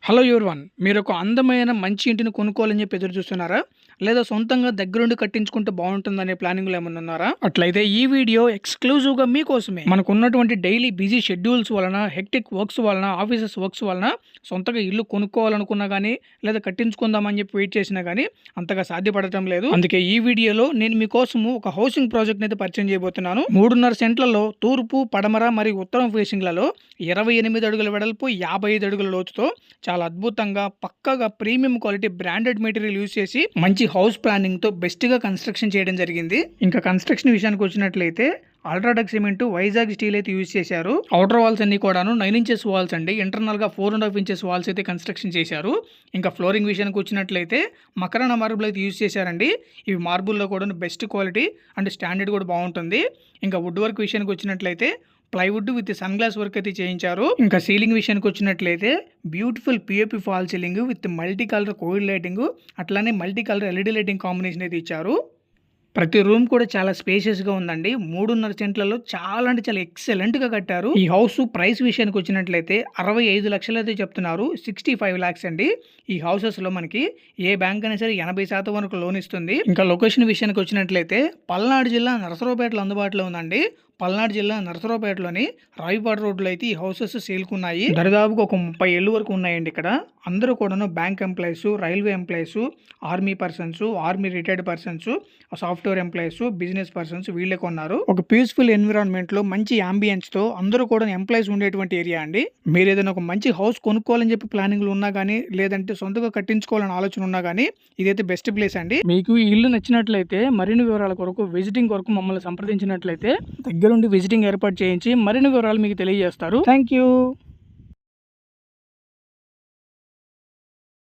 Hello everyone. మీరొక అందమైన మంచి ఇంటిని కొనుక్కోవాలని చెప్పి ఎదురు చూస్తున్నారా? లేదా సొంతంగా దగ్గరుండి కట్టించుకుంటే బాగుంటుందనే ప్లానింగ్‌లో ఏమన్నా ఉన్నారా? అట్లయితే ఈ వీడియో ఎక్స్‌క్లూజివ్‌గా మీకోసమే. మనకున్నటువంటి డైలీ బిజీ షెడ్యూల్స్ వలన, హెక్టిక్ వర్క్స్ వలన, ఆఫీసెస్ వర్క్స్ వలన సొంతగా ఇల్లు కొనుక్కోవాలనుకున్నా గానీ, లేదా కట్టించుకుందామని చెప్పి వెయిట్ చేసినా గానీ అంతగా సాధ్యపడటం లేదు. అందుకే ఈ వీడియోలో నేను మీకోసము ఒక హౌసింగ్ ప్రాజెక్ట్‌ని అయితే పరిచయం చేయబోతున్నాను. 3.5 సెంట్లలో తూర్పు, పడమర మరియు ఉత్తరం ఫేసింగ్‌లలో 28 అడుగుల వెడల్పు, 55 అడుగుల లోతుతో చాలా అద్భుతంగా పక్కాగా premium quality branded material use చేసి మంచి హౌస్ ప్లానింగ్ తో బెస్ట్ గా కన్స్ట్రక్షన్ చేయడం జరిగింది. ఇంకా కన్స్ట్రక్షన్ విషయానికి వచ్చినట్లయితే అల్ట్రాటెక్ సిమెంట్, వైజాగ్ స్టీల్ అయితే యూజ్ చేశారు. అవుటర్ వాల్స్ అన్ని కూడాను 9 ఇంచెస్ వాల్స్ అండి. ఇంటర్నల్ గా 4.5 ఇంచెస్ వాల్స్ అయితే కన్స్ట్రక్షన్ చేశారు. ఇంకా ఫ్లోరింగ్ విషయానికి వచ్చినట్లయితే మకరాన మార్బుల్ అయితే యూజ్ చేశారండి. ఇవి మార్బుల్లో కూడా బెస్ట్ క్వాలిటీ అండ్ స్టాండర్డ్ కూడా బాగుంటుంది. ఇంకా వుడ్ వర్క్ విషయానికి వచ్చినట్లయితే plywood with sun glass work అయితే చేయించారు. ఇంకా సీలింగ్ విషయానికి వచ్చినట్లయితే beautiful POP fall ceiling with multi colour కోయిడ్ లైటింగ్, అట్లానే multi colour LED lighting combination అయితే ఇచ్చారు. ప్రతి రూమ్ కూడా చాలా స్పేషియస్ గా ఉందండి. 3.5 సెంట్లలో చాలా అంటే చాలా ఎక్సలెంట్ గా కట్టారు. ఈ హౌస్ ప్రైస్ విషయానికి వచ్చినట్లయితే 65 లక్షలు అయితే చెప్తున్నారు. 65 లాక్స్ అండి. ఈ హౌసెస్ లో మనకి ఏ బ్యాంక్ అయినా సరే 80% వరకు లోన్ ఇస్తుంది. ఇంకా లొకేషన్ విషయానికి వచ్చినట్లయితే పల్నాడు జిల్లా నరసరావుపేటలో అందుబాటులో ఉందండి. పల్నాడు జిల్లా నరసరావుపేటలోని రావిపాడు రోడ్లో అయితే ఈ హౌసెస్ సేల్కున్నాయి. దరిదాపుగా ఒక 30 ఏళ్ళు వరకు ఉన్నాయండి. ఇక్కడ అందరూ కూడాను bank employees, railway employees, army persons, army retired persons, software employees, business persons వీళ్ళే కొన్నారు. ఒక పీస్ఫుల్ ఎన్విరాన్మెంట్ లో మంచి అంబియన్స్ తో అందరూ కూడా ఎంప్లాయీస్ ఉండేటువంటి ఏరియా అండి. మీరు ఏదైనా ఒక మంచి హౌస్ కొనుక్కోవాలని చెప్పి ప్లానింగ్ లో ఉన్నా గానీ, లేదంటే సొంతగా కట్టించుకోవాలని ఆలోచన ఉన్నా గానీ ఇదైతే బెస్ట్ ప్లేస్ అండి. మీకు ఈ ఇల్లు నచ్చినట్లయితే మరిన్ని వివరాల కొరకు విజిటింగ్ కొరకు మమ్మల్ని సంప్రదించినట్లయితే దగ్గరుండి విజిటింగ్ ఏర్పాటు చేయించి మరిన్ని వివరాలు మీకు తెలియజేస్తారు. Thank you.